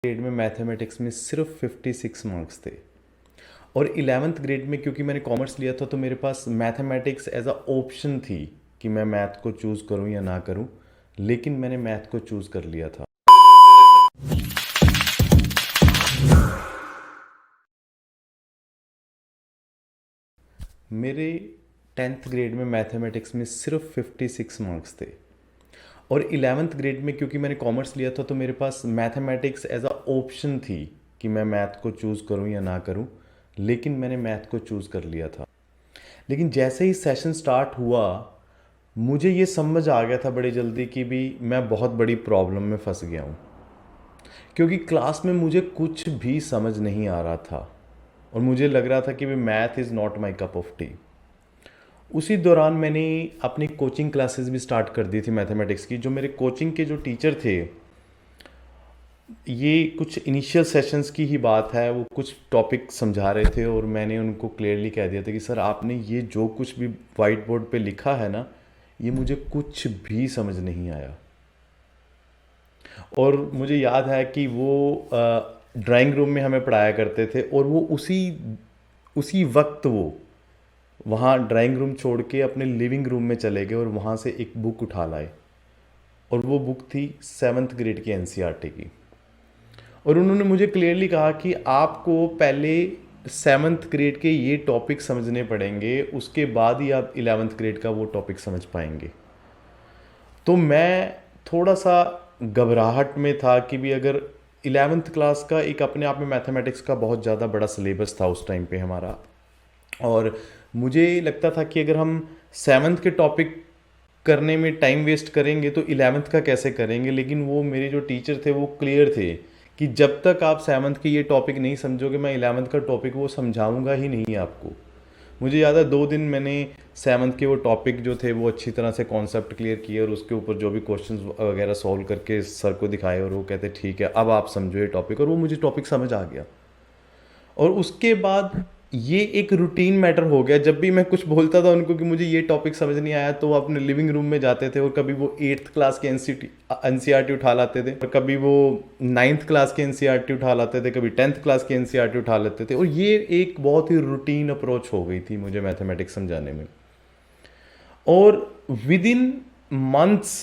Grade में mathematics में सिर्फ 56 मार्क्स थे। और 11th ग्रेड में क्योंकि मैंने कॉमर्स लिया था तो मेरे पास मैथमेटिक्स एज अ ऑप्शन थी कि मैं मैथ को चूज़ करूं या ना करूं, लेकिन मैंने मैथ को चूज़ कर लिया था। मेरे 10th ग्रेड में मैथमेटिक्स में सिर्फ 56 मार्क्स थे। और 11th ग्रेड में क्योंकि मैंने कॉमर्स लिया था तो मेरे पास मैथमेटिक्स एज अ ऑप्शन थी कि मैं मैथ को चूज़ करूं या ना करूं, लेकिन मैंने मैथ को चूज़ कर लिया था। लेकिन जैसे ही सेशन स्टार्ट हुआ मुझे ये समझ आ गया था बड़ी जल्दी कि भी मैं बहुत बड़ी प्रॉब्लम में फंस गया हूँ, क्योंकि क्लास में मुझे कुछ भी समझ नहीं आ रहा था और मुझे लग रहा था कि भी math is not my cup of T. उसी दौरान मैंने अपनी कोचिंग क्लासेस भी स्टार्ट कर दी थी मैथमेटिक्स की। जो मेरे कोचिंग के जो टीचर थे, ये कुछ इनिशियल सेशंस की ही बात है, वो कुछ टॉपिक समझा रहे थे और मैंने उनको क्लियरली कह दिया था कि सर आपने ये जो कुछ भी वाइट बोर्ड पे लिखा है ना, ये मुझे कुछ भी समझ नहीं आया। और मुझे याद है कि वो ड्राइंग रूम में हमें पढ़ाया करते थे और वो उसी उसी वक्त वो वहाँ ड्राइंग रूम छोड़ के अपने लिविंग रूम में चले गए और वहाँ से एक बुक उठा लाए और वो बुक थी 7th ग्रेड की एनसीईआरटी की। और उन्होंने मुझे क्लियरली कहा कि आपको पहले 7th ग्रेड के ये टॉपिक समझने पड़ेंगे, उसके बाद ही आप 11th ग्रेड का वो टॉपिक समझ पाएंगे। तो मैं थोड़ा सा घबराहट में था कि भी अगर 11th क्लास का एक अपने आप में मैथमेटिक्स का बहुत ज़्यादा बड़ा सिलेबस था उस टाइम पे हमारा, और मुझे लगता था कि अगर हम 7th के टॉपिक करने में टाइम वेस्ट करेंगे तो 11th का कैसे करेंगे। लेकिन वो मेरे जो टीचर थे वो क्लियर थे कि जब तक आप 7th के ये टॉपिक नहीं समझोगे मैं 11th का टॉपिक वो समझाऊंगा ही नहीं आपको। मुझे याद है 2 दिन मैंने 7th के वो टॉपिक जो थे वो अच्छी तरह से कॉन्सेप्ट क्लियर किए और उसके ऊपर जो भी क्वेश्चंस वगैरह सॉल्व करके सर को दिखाए और वो कहते ठीक है अब आप समझो ये टॉपिक, और वो मुझे टॉपिक समझ आ गया। और उसके बाद ये एक रूटीन मैटर हो गया, जब भी मैं कुछ बोलता था उनको कि मुझे ये टॉपिक समझ नहीं आया तो वो अपने लिविंग रूम में जाते थे और कभी वो 8th क्लास के एनसीईआरटी उठा लाते थे और कभी वो 9th क्लास के एनसीईआरटी उठा लाते थे, कभी 10th क्लास के एनसीईआरटी उठा लेते थे। और ये एक बहुत ही रूटीन अप्रोच हो गई थी मुझे मैथमेटिक्स समझाने में। और विद इन मंथ्स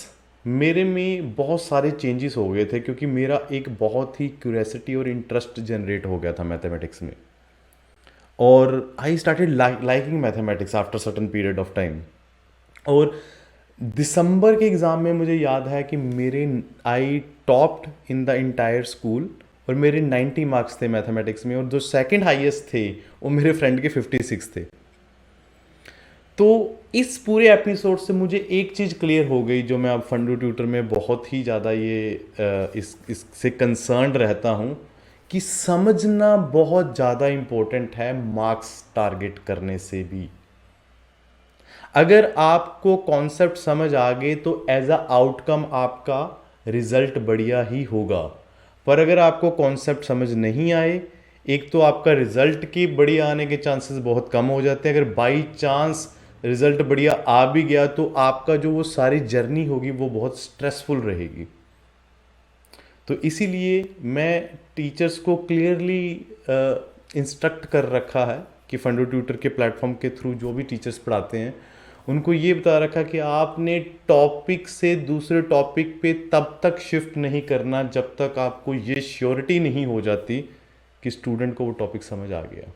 मेरे में बहुत सारे चेंजेस हो गए थे, क्योंकि मेरा एक बहुत ही क्यूरियोसिटी और इंटरेस्ट जनरेट हो गया था मैथमेटिक्स में। और I started liking mathematics after certain period of time. और दिसंबर के एग्ज़ाम में मुझे याद है कि मेरे I topped in the entire school और मेरे 90 मार्क्स थे मैथमेटिक्स में, और जो सेकंड हाईएस्ट थे वो मेरे फ्रेंड के 56 थे। तो इस पूरे एपिसोड से मुझे एक चीज़ क्लियर हो गई, जो मैं अब फंडू ट्यूटर में बहुत ही ज़्यादा इससे कंसर्न रहता हूँ, कि समझना बहुत ज़्यादा इम्पोर्टेंट है मार्क्स टारगेट करने से भी। अगर आपको कॉन्सेप्ट समझ आ गए तो एज अ आउटकम आपका रिजल्ट बढ़िया ही होगा। पर अगर आपको कॉन्सेप्ट समझ नहीं आए, एक तो आपका रिजल्ट की बढ़िया आने के चांसेस बहुत कम हो जाते हैं। अगर बाई चांस रिजल्ट बढ़िया आ भी गया तो आपका जो वो सारी जर्नी होगी वो बहुत स्ट्रेसफुल रहेगी। तो इसीलिए मैं टीचर्स को क्लियरली इंस्ट्रक्ट कर रखा है कि फंडो ट्यूटर के प्लेटफॉर्म के थ्रू जो भी टीचर्स पढ़ाते हैं उनको ये बता रखा कि आपने टॉपिक से दूसरे टॉपिक पे तब तक शिफ्ट नहीं करना जब तक आपको ये श्योरिटी नहीं हो जाती कि स्टूडेंट को वो टॉपिक समझ आ गया।